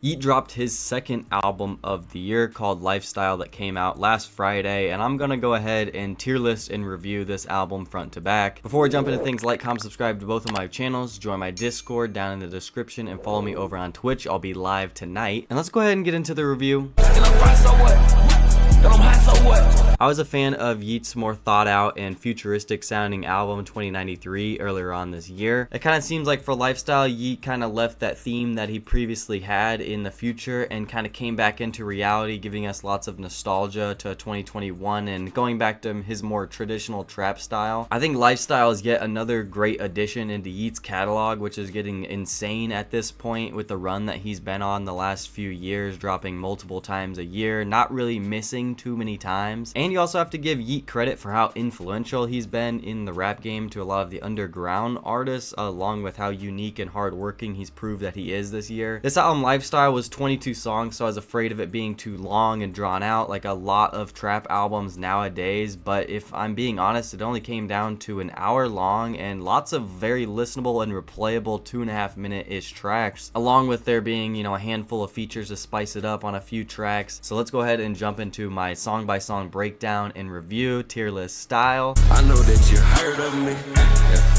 Yeat dropped his second album of the year called LYFESTYLE that came out last Friday, and I'm gonna go ahead and tier list and review this album front to back. Before we jump into things, like, comment, subscribe to both of my channels, join my Discord down in the description, and follow me over on Twitch. I'll be live tonight. And let's go ahead and get into the review. I was a fan of Yeat's more thought out and futuristic sounding album 2093 earlier on this year. It kind of seems like for LYFESTYLE, Yeat kind of left that theme that he previously had in the future and kind of came back into reality, giving us lots of nostalgia to 2021 and going back to his more traditional trap style. I think LYFESTYLE is yet another great addition into Yeat's catalog, which is getting insane at this point with the run that he's been on the last few years, dropping multiple times a year, not really missing too many times. And you also have to give Yeat credit for how influential he's been in the rap game to a lot of the underground artists, along with how unique and hardworking he's proved that he is this year. This album LYFESTYLE was 22 songs, so I was afraid of it being too long and drawn out like a lot of trap albums nowadays, but if I'm being honest, it only came down to an hour long and lots of very listenable and replayable 2.5 minute-ish tracks, along with there being, a handful of features to spice it up on a few tracks. So let's go ahead and jump into my song by song breakdown and review, tier list style. I know that you heard of me.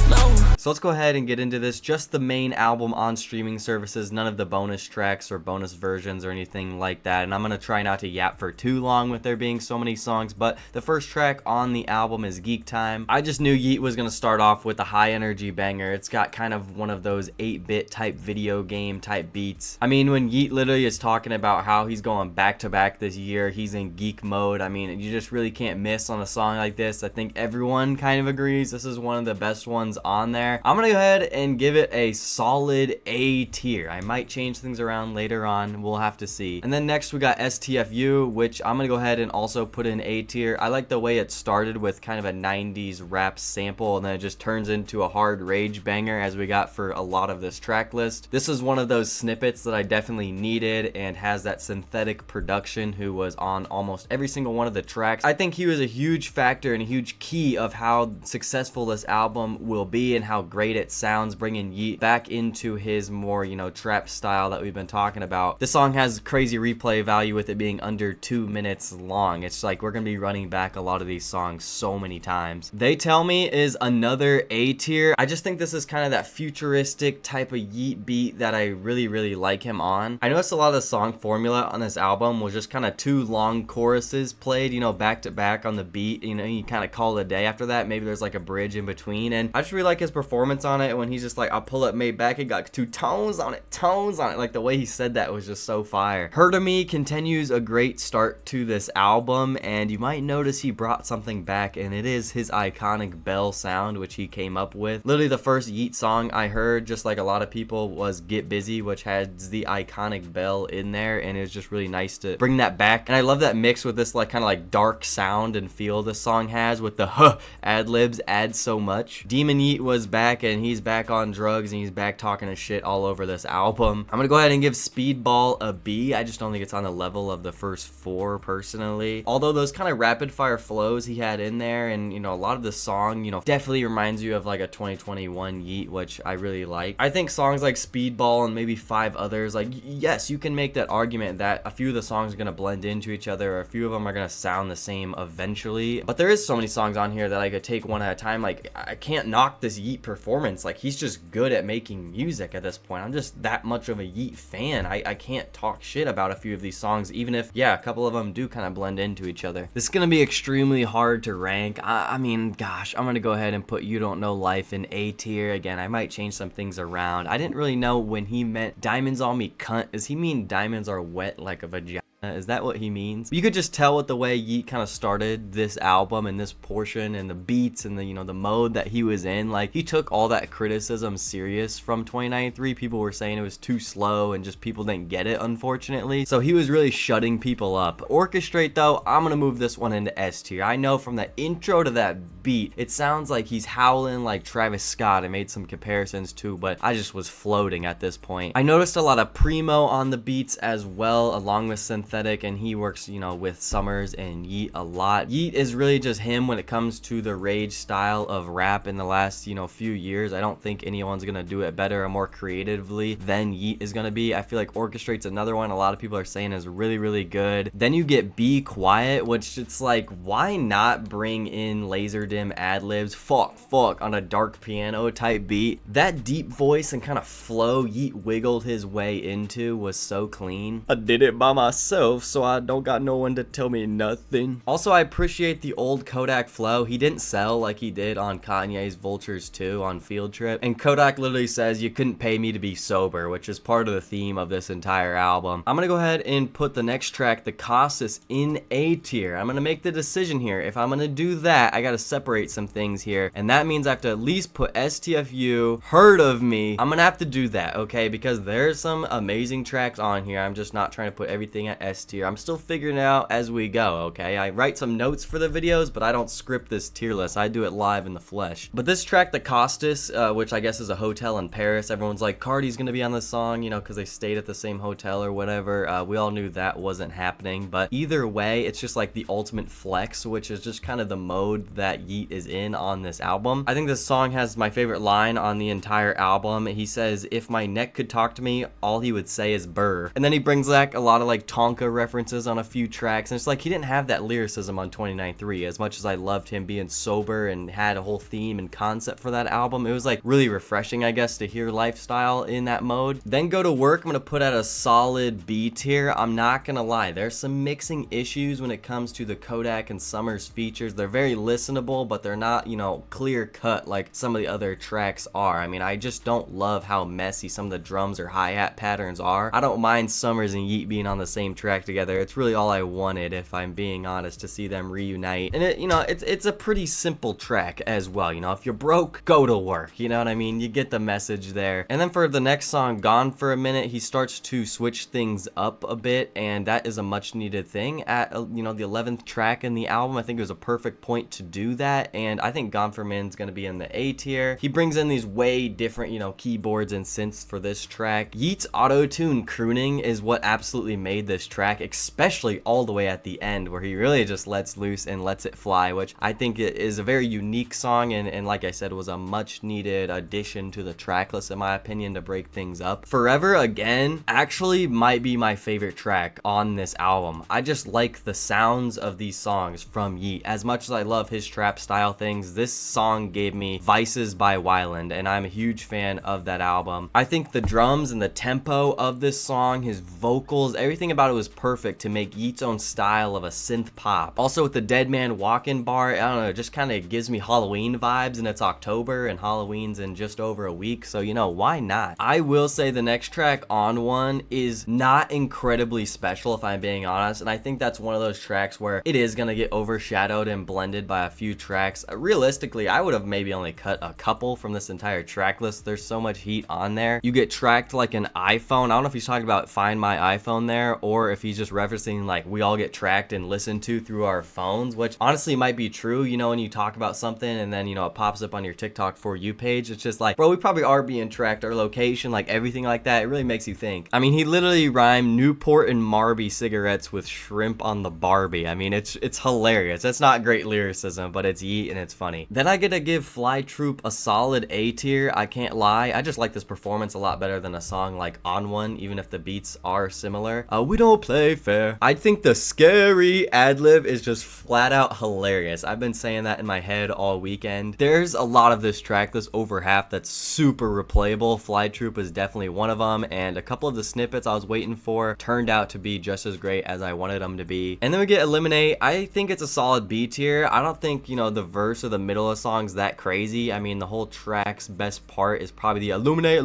No. So let's go ahead and get into this. Just the main album on streaming services, none of the bonus tracks or bonus versions or anything like that. And I'm gonna try not to yap for too long with there being so many songs, but the first track on the album is Geek Time. I just knew Yeat was gonna start off with a high energy banger. It's got kind of one of those 8-bit type video game type beats. I mean, when Yeat literally is talking about how he's going back to back this year, he's in geek mode. I mean, you just really can't miss on a song like this. I think everyone kind of agrees this is one of the best ones on there. I'm gonna go ahead and give it a solid A tier. I might change things around later on, we'll have to see. And then next we got STFU, which I'm gonna go ahead and also put in A tier. I like the way it started with kind of a 90s rap sample and then it just turns into a hard rage banger as we got for a lot of this track list. This is one of those snippets that I definitely needed and has that synthetic production who was on almost every single one of the tracks. I think he was a huge factor and a huge key of how successful this album will be and how great it sounds, bringing Yeat back into his more, trap style that we've been talking about. This song has crazy replay value with it being under 2 minutes long. It's like we're gonna be running back a lot of these songs so many times. They Tell Me is another A tier. I just think this is kind of that futuristic type of Yeat beat that I really like him on. I noticed a lot of the song formula on this album was just kind of 2 long choruses played, back to back on the beat. You kind of call it a day after that. Maybe there's like a bridge in between, and I just really like his performance on it when he's just like, I'll pull it made back. It got 2 tones on it. Like the way he said that was just so fire. Hurt of Me continues a great start to this album, and you might notice he brought something back, and it is his iconic bell sound, which he came up with. Literally the first Yeat song I heard, just like a lot of people, was Get Busy, which has the iconic bell in there, and it was just really nice to bring that back. And I love that mix with this like kind of like dark sound and feel this song has with the ad-libs adds so much. Demon Yeat was back, and he's back on drugs, and he's back talking to shit all over this album. I'm gonna go ahead and give Speedball a B. I just don't think it's on the level of the first 4 personally. Although those kind of rapid fire flows he had in there, and a lot of the song, definitely reminds you of like a 2021 Yeat, which I really like. I think songs like Speedball and maybe 5 others, like, yes, you can make that argument that a few of the songs are gonna blend into each other, or a few of them are gonna sound the same eventually. But there is so many songs on here that I could take one at a time. Like, I can't knock this Yeat performance. Like, he's just good at making music at this point. I'm just that much of a Yeat fan. I can't talk shit about a few of these songs, even if, yeah, a couple of them do kind of blend into each other. This is gonna be extremely hard to rank. I mean, gosh, I'm gonna go ahead and put You Don't Know Life in A tier. Again, I might change some things around. I didn't really know when he meant diamonds on me cunt. Does he mean diamonds are wet like a vagina? Is that what he means? You could just tell with the way Yeat kind of started this album and this portion and the beats and the the mode that he was in. Like, he took all that criticism serious from 2093. People were saying it was too slow and just people didn't get it, unfortunately. So he was really shutting people up. Orchestrate, though, I'm gonna move this one into S tier. I know from the intro to that beat, it sounds like he's howling like Travis Scott. I made some comparisons too, but I just was floating at this point. I noticed a lot of Primo on the beats as well, along with synth synthetic, and he works, you know, with Summers and Yeat a lot. Yeat is really just him when it comes to the rage style of rap in the last, you know, few years. I don't think anyone's gonna do it better or more creatively than Yeat is gonna be. I feel like Orchestrate's another one a lot of people are saying is really, really good. Then you get Be Quiet, which it's like, why not bring in laser dim ad-libs, fuck on a dark piano type beat? That deep voice and kind of flow Yeat wiggled his way into was so clean. I did it by myself, so I don't got no one to tell me nothing. Also, I appreciate the old Kodak flow. He didn't sell like he did on Kanye's Vultures 2 on Field Trip, and Kodak literally says, you couldn't pay me to be sober, which is part of the theme of this entire album. I'm gonna go ahead and put the next track, The Costas, in A tier. I'm gonna make the decision here. If I'm gonna do that, I gotta separate some things here, and that means I have to at least put STFU, Heard of Me. I'm gonna have to do that, okay, because there's some amazing tracks on here. I'm just not trying to put everything at S tier. I'm still figuring it out as we go, okay? I write some notes for the videos, but I don't script this tier list. I do it live in the flesh. But this track, The Costas, which I guess is a hotel in Paris, everyone's like, Cardi's gonna be on this song, you know, because they stayed at the same hotel or whatever. We all knew that wasn't happening, but either way, it's just like the ultimate flex, which is just kind of the mode that Yeat is in on this album. I think this song has my favorite line on the entire album. He says, if my neck could talk to me, all he would say is burr. And then he brings back a lot of like Tonka references on a few tracks, and it's like he didn't have that lyricism on 29.3. As much as I loved him being sober and had a whole theme and concept for that album, it was like really refreshing, I guess, to hear Lifestyle in that mode. Then Go to Work, I'm gonna put at a solid B tier. I'm not gonna lie, there's some mixing issues when it comes to the Kodak and Summers features. They're very listenable, but they're not, you know, clear cut like some of the other tracks are. I mean, I just don't love how messy some of the drums or hi-hat patterns are. I don't mind Summers and Yeat being on the same track together. It's really all I wanted, if I'm being honest, to see them reunite. And it, you know, it's a pretty simple track as well. You know, if you're broke, go to work. You know what I mean? You get the message there. And then for the next song, Gone for a Minute, he starts to switch things up a bit, and that is a much needed thing at, you know, the 11th track in the album. I think it was a perfect point to do that, and I think Gone for a Minute is going to be in the A tier. He brings in these way different, you know, keyboards and synths for this track. Yeat's auto-tune crooning is what absolutely made this track, especially all the way at the end, where he really just lets loose and lets it fly, which I think it is a very unique song, and like I said, was a much needed addition to the track list, in my opinion, to break things up. Forever Again actually might be my favorite track on this album. I just like the sounds of these songs from Yeat. As much as I love his trap style things, this song gave me Vices by Wyland, and I'm a huge fan of that album. I think the drums and the tempo of this song, his vocals, everything about it was perfect to make Yeat's own style of a synth pop. Also with the Dead Man Walkin' bar, I don't know, it just kind of gives me Halloween vibes, and it's October and Halloween's in just over a week, so you know, why not? I will say the next track, On One, is not incredibly special, if I'm being honest, and I think that's one of those tracks where it is gonna get overshadowed and blended by a few tracks. Realistically, I would have maybe only cut a couple from this entire track list. There's so much heat on there. You get tracked like an iPhone. I don't know if he's talking about Find My iPhone there, or if he's just referencing like we all get tracked and listened to through our phones, which honestly might be true. You know, when you talk about something and then, you know, it pops up on your TikTok For You page, it's just like, bro, we probably are being tracked, our location, like everything like that. It really makes you think. I mean, he literally rhymed Newport and Marby cigarettes with shrimp on the Barbie. I mean, it's hilarious. That's not great lyricism, but it's Yeat and it's funny. Then I get to give Fly Troop a solid A tier. I can't lie, I just like this performance a lot better than a song like On One, even if the beats are similar. We don't play fair. I think the scary ad-lib is just flat out hilarious. I've been saying that in my head all weekend. There's a lot of this track, this over half, that's super replayable. Fly Troop is definitely one of them, and a couple of the snippets I was waiting for turned out to be just as great as I wanted them to be. And then we get Eliminate. I think it's a solid B tier. I don't think, you know, the verse or the middle of the song's that crazy. I mean, the whole track's best part is probably the Illuminate,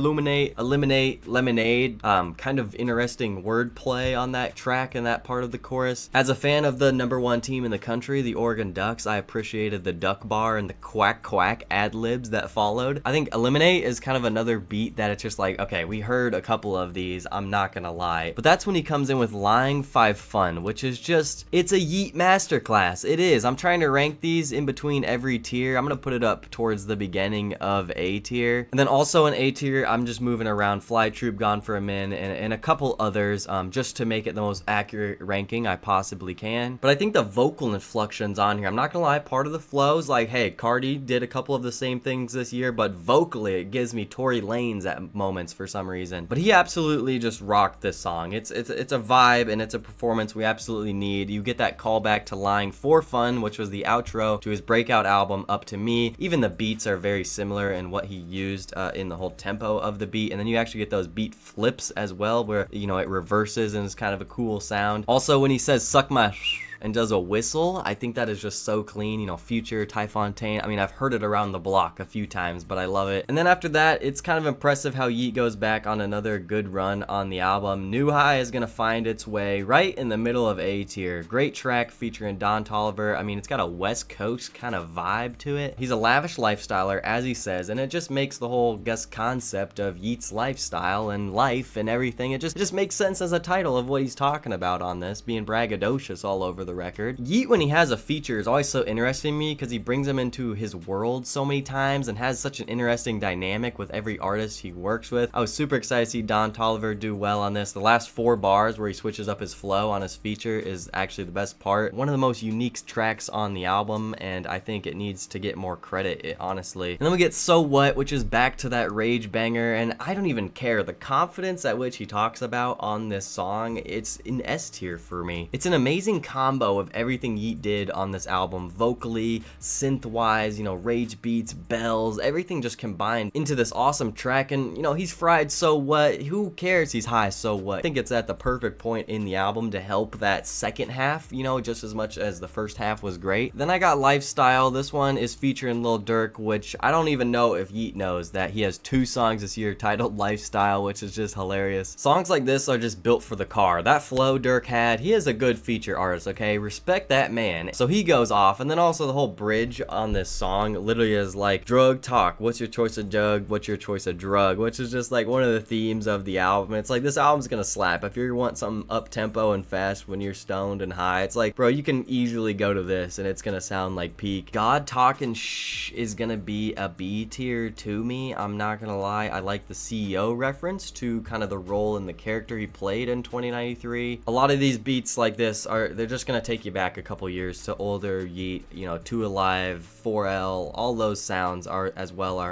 Eliminate, Lemonade. Kind of interesting wordplay on that track and that part of the chorus. As a fan of the #1 team in the country, the Oregon Ducks, I appreciated the duck bar and the quack quack ad-libs that followed. I think Eliminate is kind of another beat that it's just like, okay, we heard a couple of these, I'm not gonna lie. But that's when he comes in with Lying 5 Fun, which is just, it's a Yeat masterclass. It is. I'm trying to rank these in between every tier. I'm gonna put it up towards the beginning of A tier. And then also in A tier, I'm just moving around Fly Troop, Gone for a Minute, and a couple others, just to make it get the most accurate ranking I possibly can. But I think the vocal inflections on here, I'm not gonna lie, part of the flows, like, hey, Cardi did a couple of the same things this year, but vocally it gives me Tory Lanez at moments for some reason. But he absolutely just rocked this song. It's a vibe, and it's a performance we absolutely need. You get that callback to Lying for Fun, which was the outro to his breakout album Up to Me. Even the beats are very similar in what he used in the whole tempo of the beat, and then you actually get those beat flips as well, where, you know, it reverses and it's kind of a cool sound. Also, when he says suck my and does a whistle, I think that is just so clean. You know, Future, Ty Fontaine, I mean, I've heard it around the block a few times, but I love it. And then after that, it's kind of impressive how Yeat goes back on another good run on the album. New High is gonna find its way right in the middle of A tier. Great track featuring Don Toliver. I mean, it's got a West Coast kind of vibe to it. He's a lavish lifestyler, as he says, and it just makes the whole, guess, concept of Yeat's lifestyle and life and everything, it just makes sense as a title of what he's talking about on this, being braggadocious all over the record. Yeat, when he has a feature, is always so interesting to me because he brings them into his world so many times and has such an interesting dynamic with every artist he works with. I was super excited to see Don Toliver do well on this. The last 4 bars where he switches up his flow on his feature is actually the best part. One of the most unique tracks on the album, and I think it needs to get more credit, honestly. And then we get So What, which is back to that rage banger, and I don't even care. The confidence at which he talks about on this song, it's in S tier for me. It's an amazing combo of everything Yeat did on this album, vocally, synth-wise, you know, rage beats, bells, everything just combined into this awesome track. And, you know, he's fried, so what? Who cares he's high, so what? I think it's at the perfect point in the album to help that second half, you know, just as much as the first half was great. Then I got Lifestyle. This one is featuring Lil Durk, which I don't even know if Yeat knows that he has 2 songs this year titled Lifestyle, which is just hilarious. Songs like this are just built for the car. That flow Durk had, he is a good feature artist, okay? Respect that man. So he goes off, and then also the whole bridge on this song literally is like, drug talk, what's your choice of drug, what's your choice of drug, which is just like one of the themes of the album. It's like, this album's gonna slap. If you want something up tempo and fast when you're stoned and high, it's like, bro, you can easily go to this and it's gonna sound like peak. God Talking Shh is gonna be a B tier to me. I'm not gonna lie, I like the CEO reference to kind of the role and the character he played in 2093. A lot of these beats like this they're just gonna take you back a couple years to older Yeat, you know, 2 Alive, 4L, all those sounds are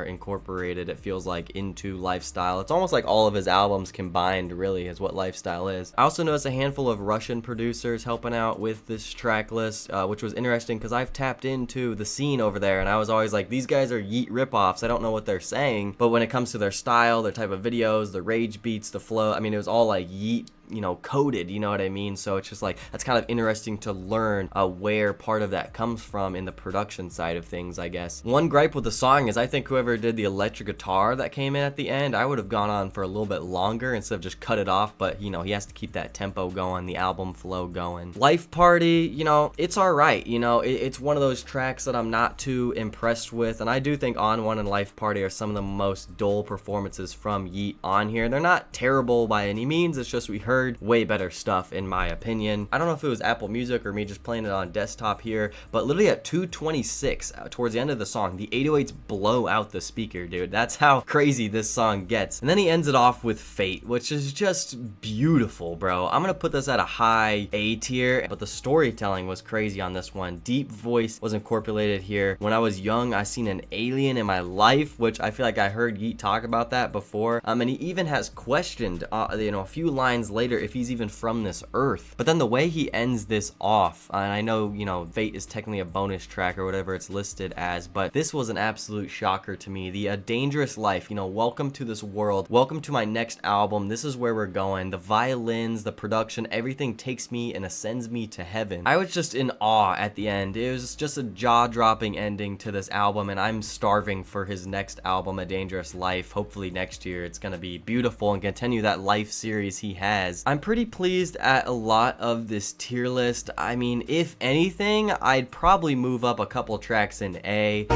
incorporated, it feels like, into Lifestyle. It's almost like all of his albums combined really is what Lifestyle is. I also noticed a handful of Russian producers helping out with this track list, which was interesting because I've tapped into the scene over there and I was always like, these guys are Yeat ripoffs, I don't know what they're saying, but when it comes to their style, their type of videos, the rage beats, the flow, I mean, it was all like Yeat, you know, coded, you know what I mean? So it's just like, that's kind of interesting to learn where part of that comes from in the production side of things, I guess. One gripe with the song is I think whoever did the electric guitar that came in at the end, I would have gone on for a little bit longer instead of just cut it off, but, you know, he has to keep that tempo going, the album flow going. Life Party, you know, it's alright, you know, it's one of those tracks that I'm not too impressed with, and I do think On One and Life Party are some of the most dull performances from Yeat on here. They're not terrible by any means, it's just we heard way better stuff in my opinion. I don't know if it was Apple Music or me just playing it on desktop here, but literally at 2:26 towards the end of the song, the 808s blow out the speaker, dude. That's how crazy this song gets. And then he ends it off with Fate, which is just beautiful, bro. I'm gonna put this at a high A tier, but the storytelling was crazy on this one. Deep voice was incorporated here. When I was young, I seen an alien in my life, which I feel like I heard Yeat talk about that before. And he even has questioned, you know, a few lines later if he's even from this earth. But then the way he ends this off, and I know, you know, Fate is technically a bonus track or whatever it's listed as, but this was an absolute shocker to me. The A Dangerous Life, you know, welcome to this world, welcome to my next album, this is where we're going. The violins, the production, everything takes me and ascends me to heaven. I was just in awe at the end. It was just a jaw-dropping ending to this album, and I'm starving for his next album, A Dangerous Life. Hopefully next year it's gonna be beautiful and continue that life series he has. I'm pretty pleased at a lot of this tier list. I mean, if anything, I'd probably move up a couple tracks in A.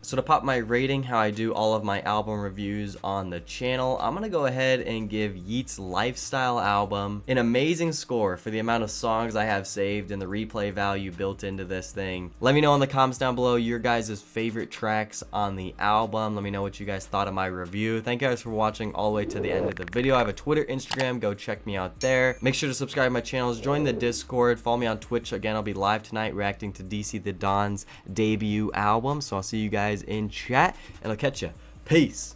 So to pop my rating, how I do all of my album reviews on the channel, I'm gonna go ahead and give Yeat's Lifestyle album an amazing score for the amount of songs I have saved and the replay value built into this thing. Let me know in the comments down below your guys' favorite tracks on the album. Let me know what you guys thought of my review. Thank you guys for watching all the way to the end of the video. I have a Twitter, Instagram, go check me out there. Make sure to subscribe to my channels, join the Discord, follow me on Twitch. Again, I'll be live tonight reacting to DC the Don's debut album. So I'll see you guys in chat and I'll catch ya. Peace.